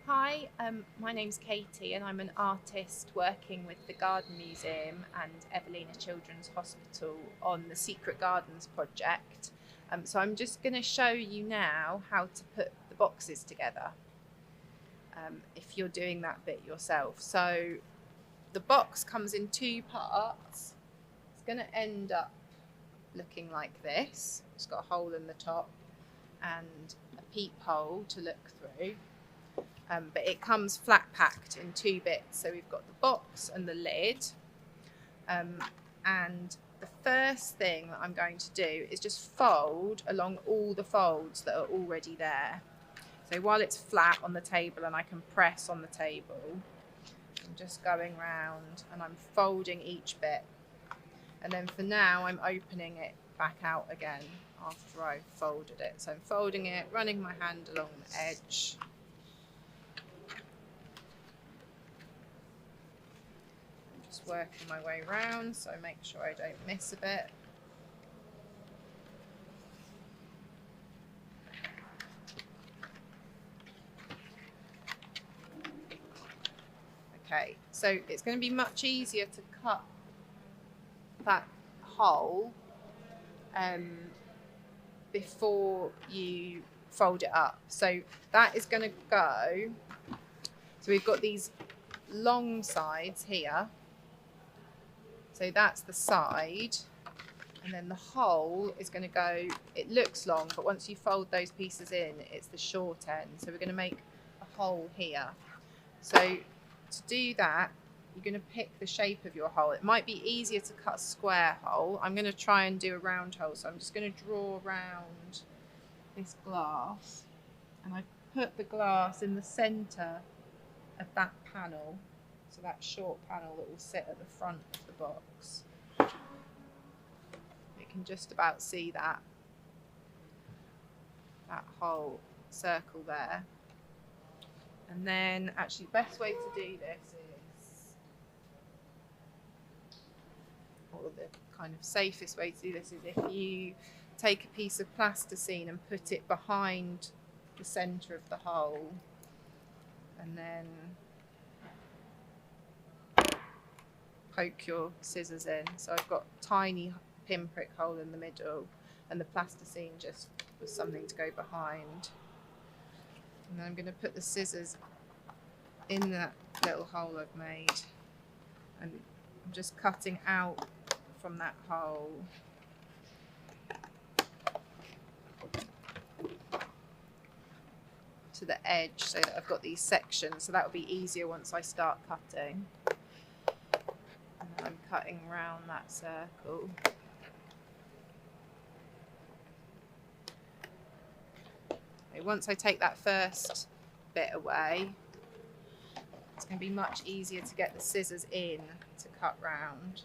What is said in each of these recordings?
Hi, my name's Katie and I'm an artist working with the Garden Museum and Evelina Children's Hospital on the Secret Gardens project. So I'm just going to show you now how to put the boxes together if you're doing that bit yourself. So the box comes in two parts. It's going to end up looking like this. It's got a hole in the top and a peephole to look through. But it comes flat packed in two bits. So we've got the box and the lid. And the first thing that I'm going to do is just fold along all the folds that are already there. So while it's flat on the table and I can press on the table, I'm just going round and I'm folding each bit. And then for now, I'm opening it back out again after I've folded it. So I'm folding it, running my hand along the edge. Working my way around so I make sure I don't miss a bit. Okay, so it's going to be much easier to cut that hole before you fold it up. So that is going to go, so we've got these long sides here. So that's the side, and then the hole is going to go, it looks long, but once you fold those pieces in, it's the short end. So we're going to make a hole here. So to do that, you're going to pick the shape of your hole. It might be easier to cut a square hole. I'm going to try and do a round hole. So I'm just going to draw around this glass, and I put the glass in the center of that panel. So that short panel that will sit at the front of the box. You can just about see that whole circle there. And then actually the best way to do this is, or the kind of safest way to do this is if you take a piece of plasticine and put it behind the center of the hole, and then poke your scissors in. So I've got a tiny pinprick hole in the middle, and the plasticine just was something to go behind. And then I'm going to put the scissors in that little hole I've made, and I'm just cutting out from that hole. To the edge, so that I've got these sections, so that will be easier once I start cutting. I'm cutting around that circle. Okay, once I take that first bit away, it's going to be much easier to get the scissors in to cut round.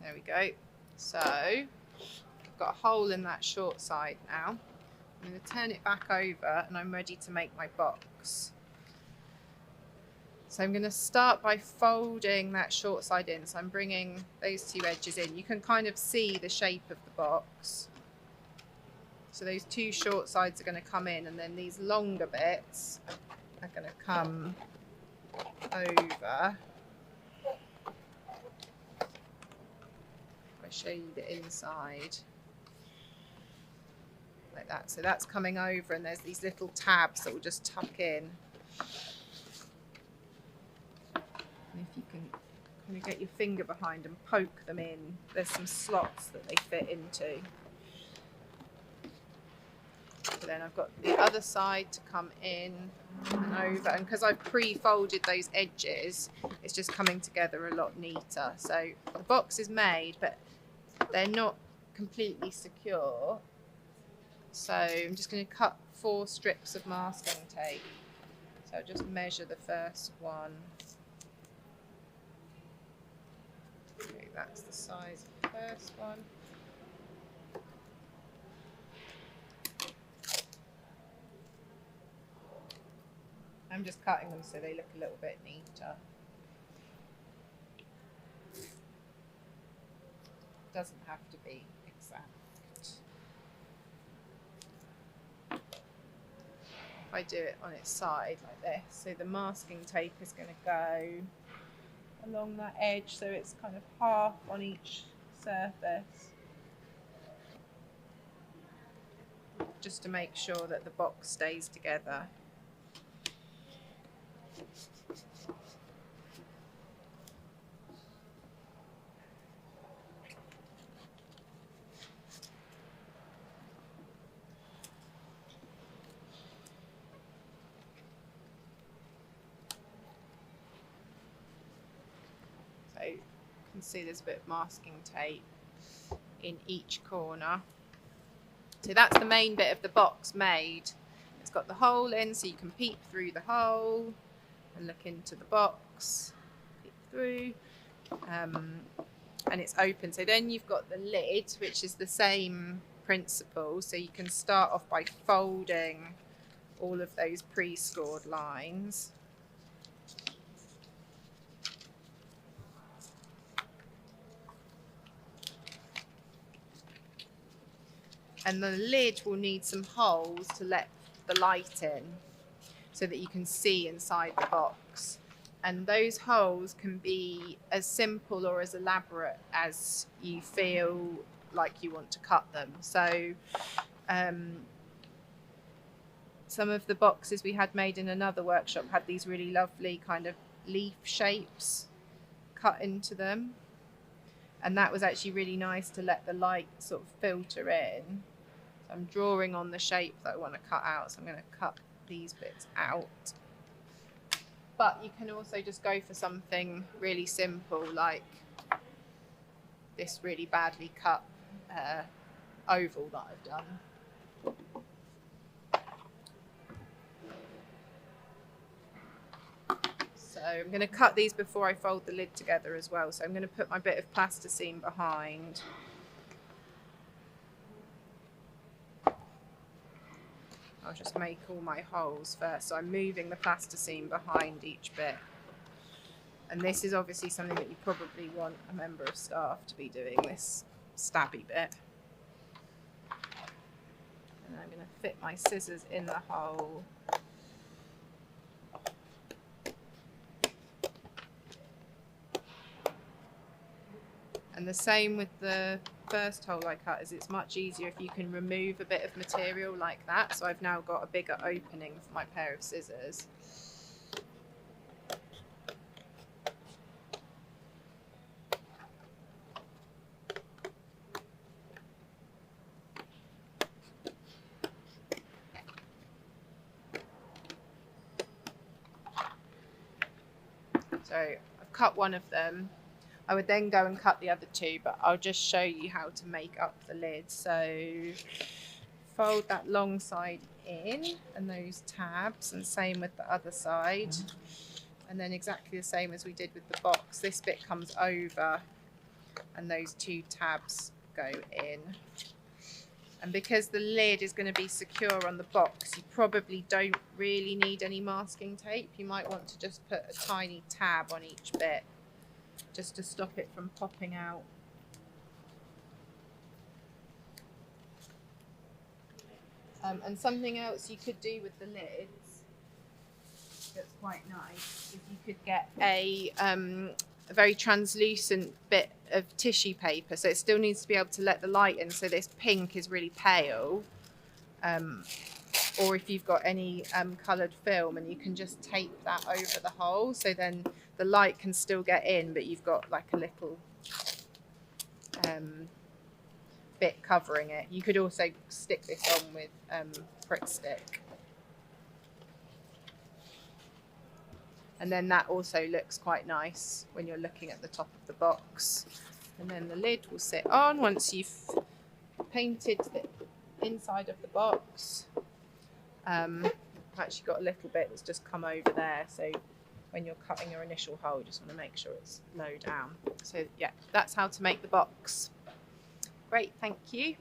There we go. So I've got a hole in that short side now. I'm going to turn it back over and I'm ready to make my box. So I'm going to start by folding that short side in. So I'm bringing those two edges in. You can kind of see the shape of the box. So those two short sides are going to come in, and then these longer bits are going to come over. Show you the inside like that. So that's coming over, and there's these little tabs that will just tuck in. And if you can kind of get your finger behind and poke them in, there's some slots that they fit into. So then I've got the other side to come in and over, and because I've pre-folded those edges, it's just coming together a lot neater. So the box is made, but they're not completely secure. So I'm just going to cut 4 strips of masking tape. So I'll just measure the first one. Okay, that's the size of the first one. I'm just cutting them so they look a little bit neater. Doesn't have to be exact. If I do it on its side like this, so the masking tape is going to go along that edge, so it's kind of half on each surface, just to make sure that the box stays together. So you can see there's a bit of masking tape in each corner. So that's the main bit of the box made. It's got the hole in so you can peep through the hole and look into the box, peep through, and it's open. So then you've got the lid, which is the same principle. So you can start off by folding all of those pre-scored lines. And the lid will need some holes to let the light in so that you can see inside the box. And those holes can be as simple or as elaborate as you feel like you want to cut them. So some of the boxes we had made in another workshop had these really lovely kind of leaf shapes cut into them. And that was actually really nice to let the light sort of filter in. So I'm drawing on the shape that I want to cut out. So I'm going to cut these bits out. But you can also just go for something really simple, like this really badly cut oval that I've done. So I'm going to cut these before I fold the lid together as well. So I'm going to put my bit of plasticine behind. I'll just make all my holes first. So I'm moving the plasticine behind each bit. And this is obviously something that you probably want a member of staff to be doing, this stabby bit. And I'm going to fit my scissors in the hole. And the same with the first hole I cut, is it's much easier if you can remove a bit of material like that. So I've now got a bigger opening for my pair of scissors. So I've cut one of them. I would then go and cut the other two, but I'll just show you how to make up the lid. So fold that long side in and those tabs, and same with the other side. And then exactly the same as we did with the box, this bit comes over and those two tabs go in. And because the lid is going to be secure on the box, you probably don't really need any masking tape. You might want to just put a tiny tab on each bit, just to stop it from popping out. And something else you could do with the lids that's quite nice is you could get a very translucent bit of tissue paper, so it still needs to be able to let the light in, so this pink is really pale, or if you've got any coloured film, and you can just tape that over the hole, so then the light can still get in, but you've got like a little bit covering it. You could also stick this on with Pritt Stick. And then that also looks quite nice when you're looking at the top of the box. And then the lid will sit on once you've painted the inside of the box. I've actually got a little bit that's just come over there, so when you're cutting your initial hole. You just want to make sure it's low down. So yeah, that's how to make the box. Great, thank you.